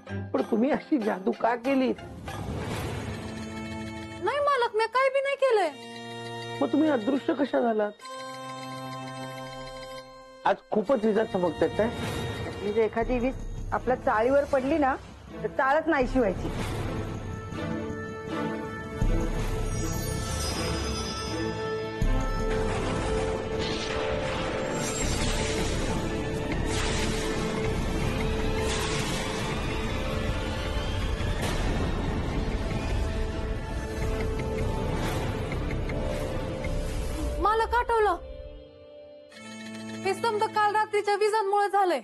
पण तुम्ही अशी जादू का केली? नाही मालक, मी काही बी नाही केलंय. मग तुम्ही अदृश्य कशा झालात? आज खूपच विजा चमकतात काय? म्हणजे एखादी वीज आपल्या चाळीवर पडली ना तर चाळच नाहीशी व्हायची. मालक आठवलं, हे समजा काल रात्रीच्या विजांमुळे झालंय.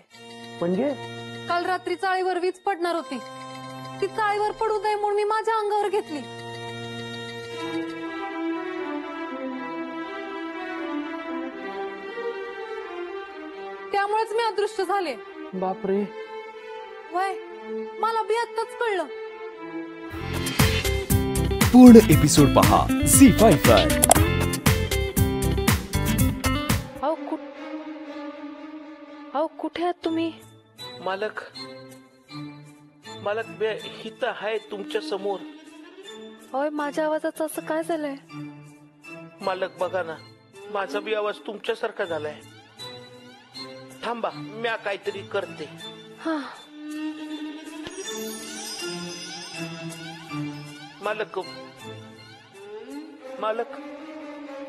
म्हणजे काल रात्री चाळीवर वीज पडणार होती, ती चाळीवर पडू नये म्हणून मी माझ्या अंगावर घेतली. त्यामुळेच मी अदृश्य झाले. बापरे. वय मला बी आत्ताच कळलं. पूर्ण एपिसोड पहा झी5 वर. अहो कुठे आहात तुम्ही? मालक, मालक बे हित आहे तुमच्या समोर. होय, माझ्या आवाजाचं असं काय झालंय? मालक बघा ना, माझा बी आवाज तुमच्यासारखा झालाय. थांबा, म्या काहीतरी करते. हा. मालक, मालक,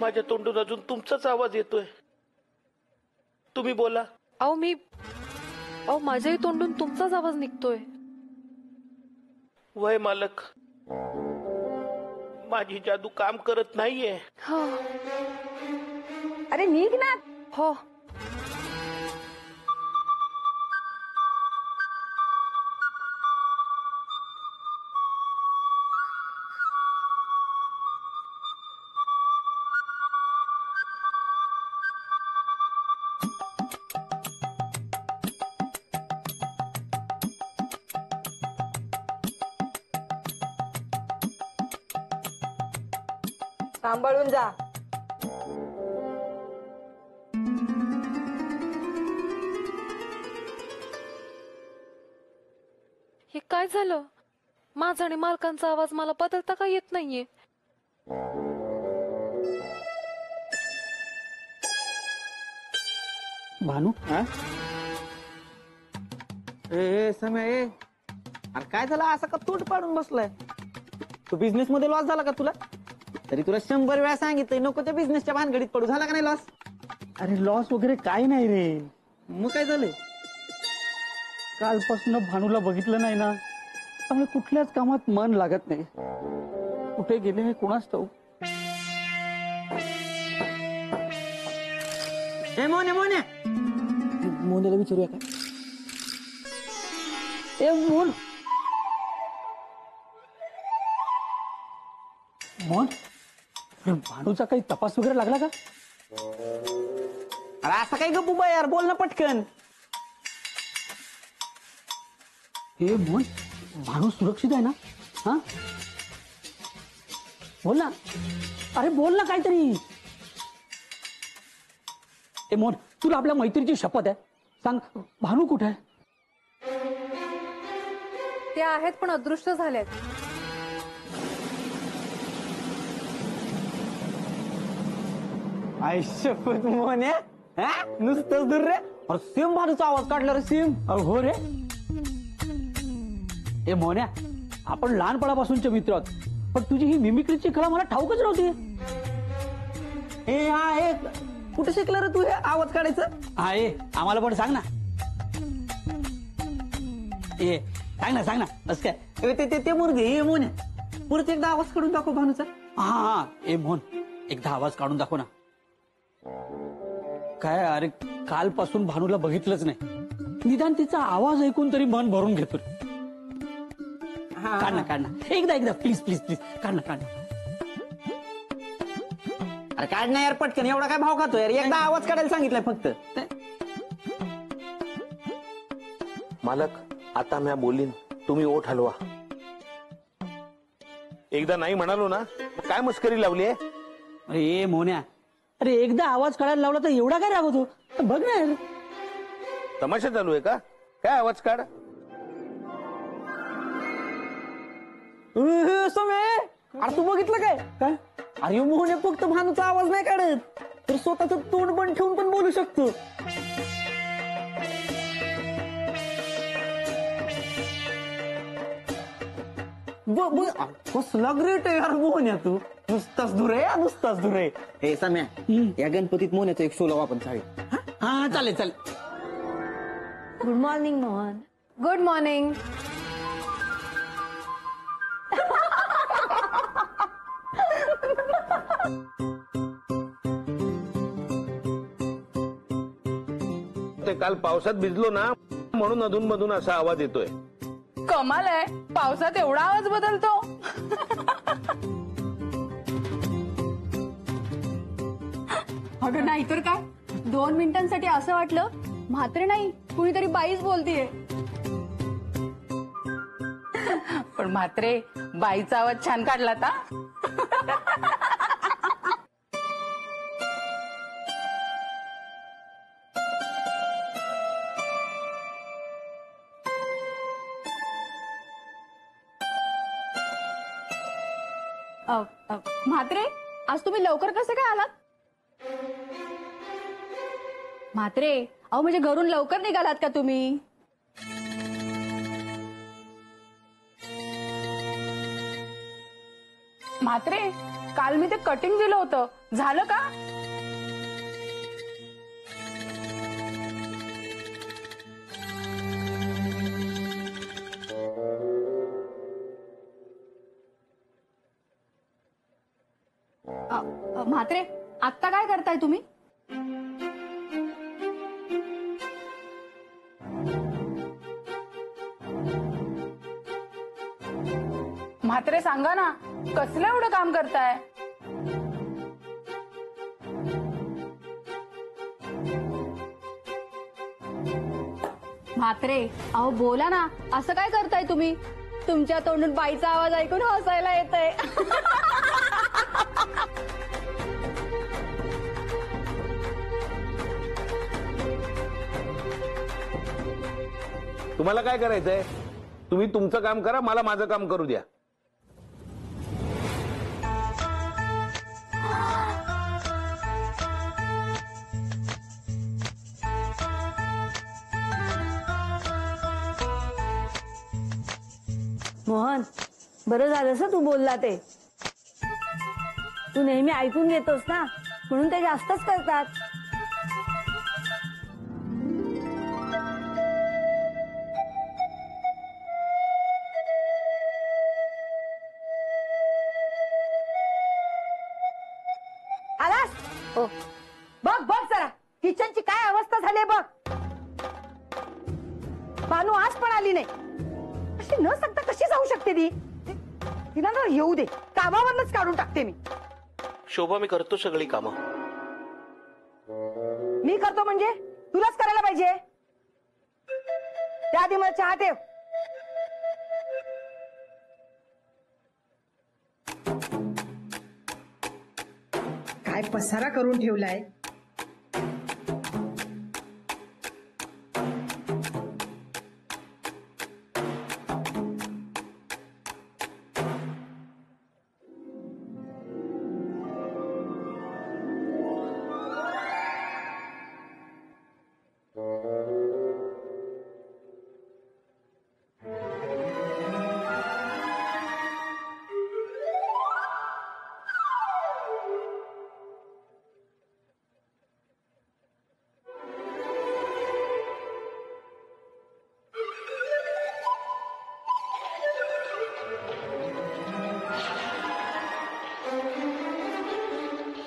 माझ्या तोंडून अजून तुमचाच आवाज येतोय. तुम्ही बोला. अहो माझ्याही तोंडून तुमचाच आवाज निघतोय. वय मालक, माझी जादू काम करत नाहीये. हा. अरे निघ ना. हो. सांभाळून जा. हे काय झालं? माझा आणि मालकांचा आवाज मला बदलता का येत नाहीये? भानू, ए समय, अरे काय झालं असं का तोट पाडून बसलाय? तू बिझनेस मध्ये लॉस झाला का तुला? तरी तुला 100 वेळा सांगितलंय नको त्या बिझनेसच्या भानगडीत पडू. झाला का नाही लॉस? अरे लॉस वगैरे काय नाही रे. मग काय झालंय? कालपासून भानूला बघितलं नाही ना, त्यामुळे कुठल्याच कामात मन लागत नाही. कुठे गेले हे कोणाच ठाऊक. मोन्याला विचारूया का? ए मोन, मोन, भानूचा काही तपास वगैरे लागला का? अरे असं काही गप्पू बा यार, बोल ना पटकन. ए मोन, भानू सुरक्षित आहे ना? हा बोल ना. अरे बोल ना काहीतरी. ए मोन, तुला आपल्या मैत्रीची शपथ आहे, सांग भानू कुठे आहे? ते आहेत पण अदृश्य झालेत. आई शपथ मोन्या, नुसतंच दूर रे. अरे सेम भानूचा आवाज काढला रे, सेम. हो रे. ए मोन्या, आपण लहानपणापासूनचे मित्र आहोत, पण तुझी ही मिमिक्रीची कला मला ठाऊकच नव्हती. कुठे शिकला रे तू हे आवाज काढायचं? हा ए, आम्हाला पण सांग ना. ए सांग ना असं काय? ते मुर्गे हे मोन्या, पुढे एकदा आवाज काढून दाखव भानूचा. हा ए मोहन, एकदा आवाज काढून दाखव ना. काय अरे, कालपासून भानूला बघितलंच नाही, निदान तिचा आवाज ऐकून तरी मन भरून घेतो. काढ ना एकदा प्लीज काढ ना. अरे काढ ना यार पटकन, एवढा काय भाव खातो यार, एकदा आवाज काढायला सांगितलाय फक्त. मालक, आता म्या बोलीन, तुम्ही ओठ हलवा. एकदा नाही म्हणालो ना, काय मस्करी लावली आहे? अरे मोन्या, अरे एकदा आवाज काढायला लावला तर एवढा काय राग होतो? बघ ना यार, तमाशा चालू आहे का? काय आवाज काढ. समय अरे तू बघितलं काय काय अरे मोहन फक्त भानूचा आवाज नाही काढत तर स्वतःच तोंड बंद ठेवून पण बोलू शकतो. कसला ग्रेट आहे यार मोहन्या तू नुसताच धुरे नुसताच धुरे. हे सम्या या गणपतीत मोहन्याचा एक सोलो आपण चालेल. हा चालेल चालेल. Good morning Mohan. Good morning. ते काल पावसात भिजलो ना म्हणून अधून मधून असा आवाज येतोय. कमाल आहे पावसात एवढा आवाज बदलतो. अगं नाहीतर काय 2 मिनिटांसाठी असं वाटलं म्हात्रे नाही कुणीतरी बाईच बोलतीये. पण म्हात्रे बाईचा आवाज छान काढला ता. म्हात्रे आज तुम्ही लवकर कसे काय आलात? म्हात्रे अहो म्हणजे घरून लवकर निघालात का तुम्ही? म्हात्रे काल मी ते कटिंग दिलं होतं झालं का? म्हात्रे आत्ता काय करताय तुम्ही? म्हात्रे सांगा ना कसलं एवढं काम करताय? म्हात्रे अहो बोला ना असं काय करताय तुम्ही? तुमच्या तोंडून बाईचा आवाज ऐकून हसायला येतंय. तुम्हाला काय करायचंय? तुम्ही तुमचं काम करा, मला माझं काम करू द्या. मोहन बरं झालं तू बोलला ते. तू नेहमी ऐकून घेतोस ना म्हणून ते जास्तच करतात. आलास हो बघ बघ जरा किचनची काय अवस्था झाली बघ. बानू आज पण आली नाही. अशी न सांगता कशी जाऊ शकते ती? तिला ना येऊ दे कामावरच काढून टाकते मी. शोभा मी करतो सगळी कामं. मी करतो म्हणजे तुलाच करायला पाहिजे. त्याआधी मला चहा ठेव. काय पसारा करून ठेवलाय.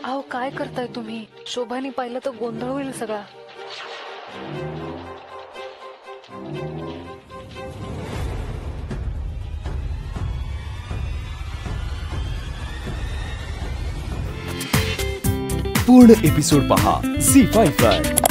अहो काय करताय तुम्ही? शोभानी पाहिलं तर गोंधळ होईल सगळा. पूर्ण एपिसोड पहा झी5 वर.